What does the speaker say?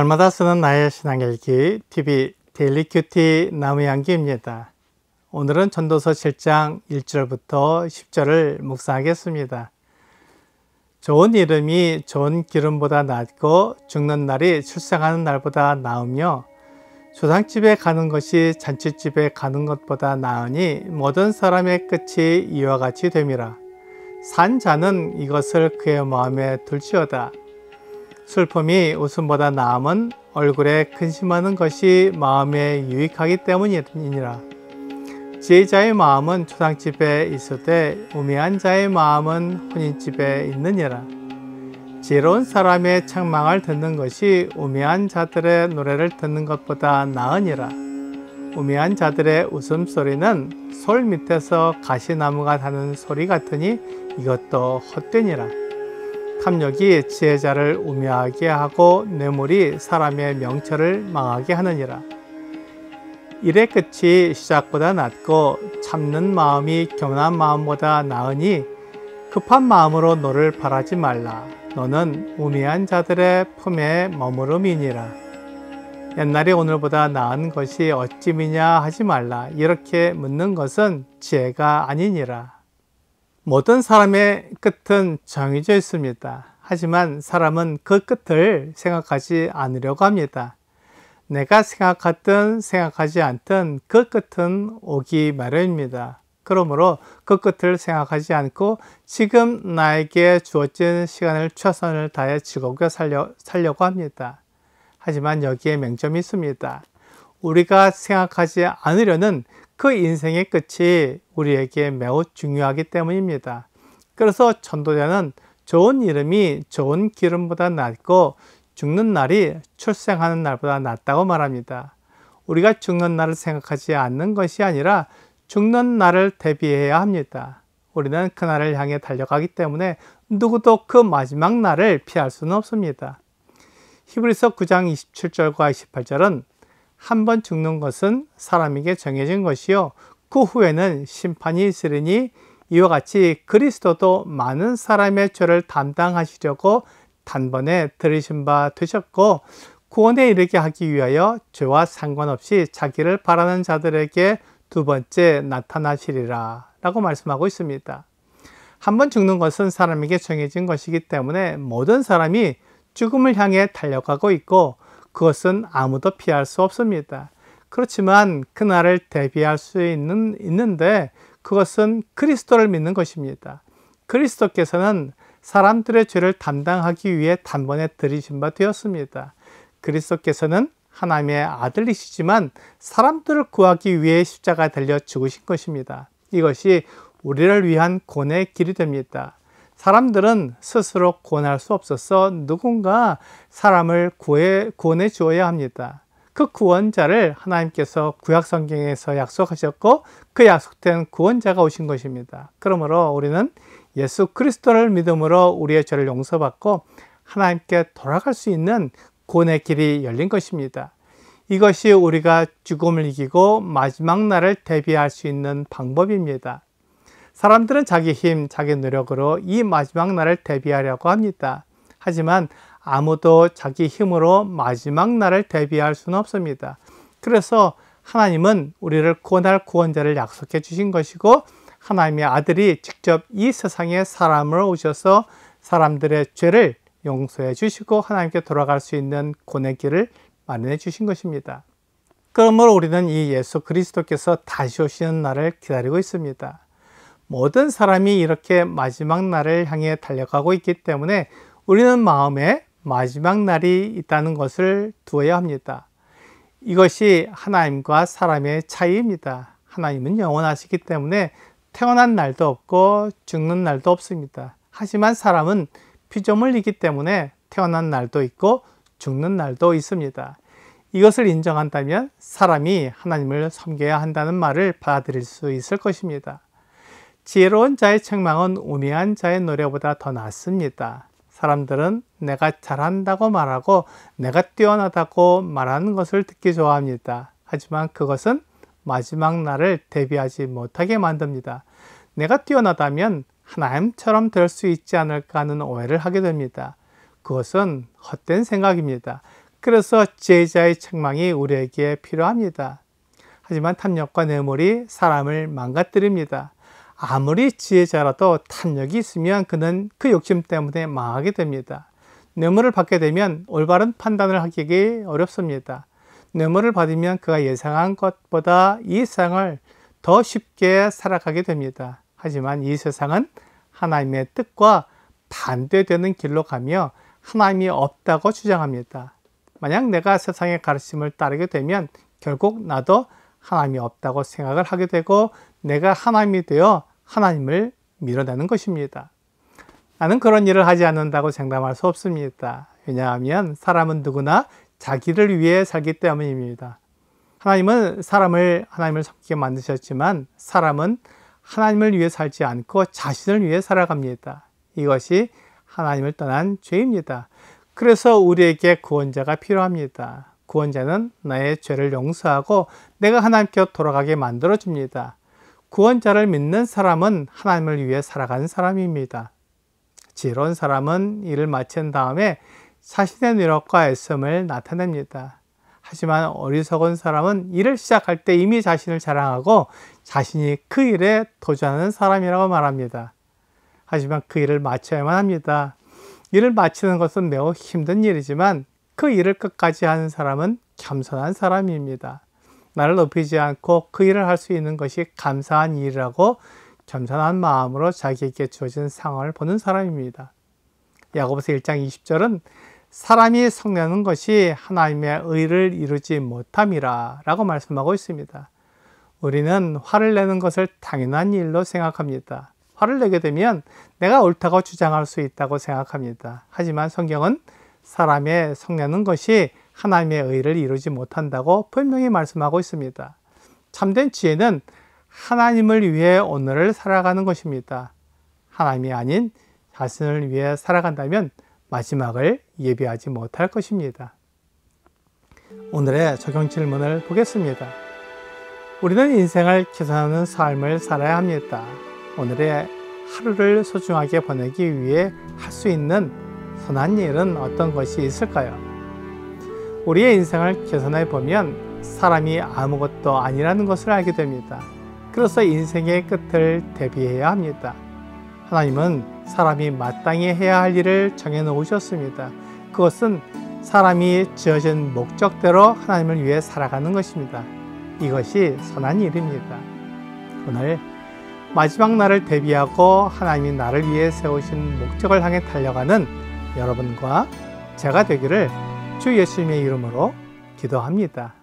날마다 쓰는 나의 신앙일기 TV 데일리 큐티 나무향기입니다. 오늘은 전도서 7장 1절부터 10절을 묵상하겠습니다. 좋은 이름이 좋은 기름보다 낫고 죽는 날이 출생하는 날보다 나으며 조상집에 가는 것이 잔치집에 가는 것보다 나으니 모든 사람의 끝이 이와 같이 됨이라. 산 자는 이것을 그의 마음에 둘지어다. 슬픔이 웃음보다 나음은 얼굴에 근심하는 것이 마음에 유익하기 때문이니라. 지혜자의 마음은 초상집에 있으되 우매한 자의 마음은 혼인집에 있느니라. 지혜로운 사람의 책망을 듣는 것이 우매한 자들의 노래를 듣는 것보다 나으니라. 우매한 자들의 웃음소리는 솔 밑에서 가시나무가 다는 소리 같으니 이것도 헛되니라. 탐욕이 지혜자를 우매하게 하고 뇌물이 사람의 명철을 망하게 하느니라. 일의 끝이 시작보다 낫고 참는 마음이 교만한 마음보다 나으니 급한 마음으로 너를 바라지 말라. 너는 우매한 자들의 품에 머무름이니라. 옛날이 오늘보다 나은 것이 어찌미냐 하지 말라. 이렇게 묻는 것은 지혜가 아니니라. 모든 사람의 끝은 정해져 있습니다. 하지만 사람은 그 끝을 생각하지 않으려고 합니다. 내가 생각하든 생각하지 않든 그 끝은 오기 마련입니다. 그러므로 그 끝을 생각하지 않고 지금 나에게 주어진 시간을 최선을 다해 즐겁게 살려고 합니다. 하지만 여기에 맹점이 있습니다. 우리가 생각하지 않으려는 그 인생의 끝이 우리에게 매우 중요하기 때문입니다. 그래서 전도자는 좋은 이름이 좋은 기름보다 낫고 죽는 날이 출생하는 날보다 낫다고 말합니다. 우리가 죽는 날을 생각하지 않는 것이 아니라 죽는 날을 대비해야 합니다. 우리는 그 날을 향해 달려가기 때문에 누구도 그 마지막 날을 피할 수는 없습니다. 히브리서 9장 27절과 28절은 한 번 죽는 것은 사람에게 정해진 것이요 그 후에는 심판이 있으리니 이와 같이 그리스도도 많은 사람의 죄를 담당하시려고 단번에 들이신 바 되셨고 구원에 이르게 하기 위하여 죄와 상관없이 자기를 바라는 자들에게 두 번째 나타나시리라 라고 말씀하고 있습니다. 한 번 죽는 것은 사람에게 정해진 것이기 때문에 모든 사람이 죽음을 향해 달려가고 있고 그것은 아무도 피할 수 없습니다. 그렇지만 그날을 대비할 수 있는데 그것은 그리스도를 믿는 것입니다. 그리스도께서는 사람들의 죄를 담당하기 위해 단번에 들이신 바 되었습니다. 그리스도께서는 하나님의 아들이시지만 사람들을 구하기 위해 십자가에 달려 죽으신 것입니다. 이것이 우리를 위한 구원의 길이 됩니다. 사람들은 스스로 구원할 수 없어서 누군가 사람을 구원해 주어야 합니다. 그 구원자를 하나님께서 구약 성경에서 약속하셨고 그 약속된 구원자가 오신 것입니다. 그러므로 우리는 예수 그리스도를 믿음으로 우리의 죄를 용서받고 하나님께 돌아갈 수 있는 구원의 길이 열린 것입니다. 이것이 우리가 죽음을 이기고 마지막 날을 대비할 수 있는 방법입니다. 사람들은 자기 힘, 자기 노력으로 이 마지막 날을 대비하려고 합니다. 하지만 아무도 자기 힘으로 마지막 날을 대비할 수는 없습니다. 그래서 하나님은 우리를 구원할 구원자를 약속해 주신 것이고 하나님의 아들이 직접 이 세상에 사람으로 오셔서 사람들의 죄를 용서해 주시고 하나님께 돌아갈 수 있는 구원의 길을 마련해 주신 것입니다. 그러므로 우리는 이 예수 그리스도께서 다시 오시는 날을 기다리고 있습니다. 모든 사람이 이렇게 마지막 날을 향해 달려가고 있기 때문에 우리는 마음에 마지막 날이 있다는 것을 두어야 합니다. 이것이 하나님과 사람의 차이입니다. 하나님은 영원하시기 때문에 태어난 날도 없고 죽는 날도 없습니다. 하지만 사람은 피조물이기 때문에 태어난 날도 있고 죽는 날도 있습니다. 이것을 인정한다면 사람이 하나님을 섬겨야 한다는 말을 받아들일 수 있을 것입니다. 지혜로운 자의 책망은 우매한 자의 노래보다 더 낫습니다. 사람들은 내가 잘한다고 말하고 내가 뛰어나다고 말하는 것을 듣기 좋아합니다. 하지만 그것은 마지막 날을 대비하지 못하게 만듭니다. 내가 뛰어나다면 하나님처럼 될 수 있지 않을까 하는 오해를 하게 됩니다. 그것은 헛된 생각입니다. 그래서 지혜자의 책망이 우리에게 필요합니다. 하지만 탐욕과 뇌물이 사람을 망가뜨립니다. 아무리 지혜자라도 탐욕이 있으면 그는 그 욕심 때문에 망하게 됩니다. 뇌물을 받게 되면 올바른 판단을 하기 어렵습니다. 뇌물을 받으면 그가 예상한 것보다 이 세상을 더 쉽게 살아가게 됩니다. 하지만 이 세상은 하나님의 뜻과 반대되는 길로 가며 하나님이 없다고 주장합니다. 만약 내가 세상의 가르침을 따르게 되면 결국 나도 하나님이 없다고 생각을 하게 되고 내가 하나님이 되어 하나님을 밀어내는 것입니다. 나는 그런 일을 하지 않는다고 장담할 수 없습니다. 왜냐하면 사람은 누구나 자기를 위해 살기 때문입니다. 하나님은 사람을 하나님을 섬기게 만드셨지만 사람은 하나님을 위해 살지 않고 자신을 위해 살아갑니다. 이것이 하나님을 떠난 죄입니다. 그래서 우리에게 구원자가 필요합니다. 구원자는 나의 죄를 용서하고 내가 하나님께 돌아가게 만들어줍니다. 구원자를 믿는 사람은 하나님을 위해 살아가는 사람입니다. 지혜로운 사람은 일을 마친 다음에 자신의 노력과 애씀을 나타냅니다. 하지만 어리석은 사람은 일을 시작할 때 이미 자신을 자랑하고 자신이 그 일에 도전하는 사람이라고 말합니다. 하지만 그 일을 마쳐야만 합니다. 일을 마치는 것은 매우 힘든 일이지만 그 일을 끝까지 하는 사람은 겸손한 사람입니다. 나를 높이지 않고 그 일을 할 수 있는 것이 감사한 일이라고 겸손한 마음으로 자기에게 주어진 상황을 보는 사람입니다. 야고보서 1장 20절은 사람이 성내는 것이 하나님의 의를 이루지 못함이라 라고 말씀하고 있습니다. 우리는 화를 내는 것을 당연한 일로 생각합니다. 화를 내게 되면 내가 옳다고 주장할 수 있다고 생각합니다. 하지만 성경은 사람의 성내는 것이 하나님의 의를 이루지 못한다고 분명히 말씀하고 있습니다. 참된 지혜는 하나님을 위해 오늘을 살아가는 것입니다. 하나님이 아닌 자신을 위해 살아간다면 마지막을 예비하지 못할 것입니다. 오늘의 적용 질문을 보겠습니다. 우리는 인생을 개선하는 삶을 살아야 합니다. 오늘의 하루를 소중하게 보내기 위해 할 수 있는 선한 일은 어떤 것이 있을까요? 우리의 인생을 개선해 보면 사람이 아무것도 아니라는 것을 알게 됩니다. 그래서 인생의 끝을 대비해야 합니다. 하나님은 사람이 마땅히 해야 할 일을 정해 놓으셨습니다. 그것은 사람이 지어진 목적대로 하나님을 위해 살아가는 것입니다. 이것이 선한 일입니다. 오늘 마지막 날을 대비하고 하나님이 나를 위해 세우신 목적을 향해 달려가는 여러분과 제가 되기를 주 예수님의 이름으로 기도합니다.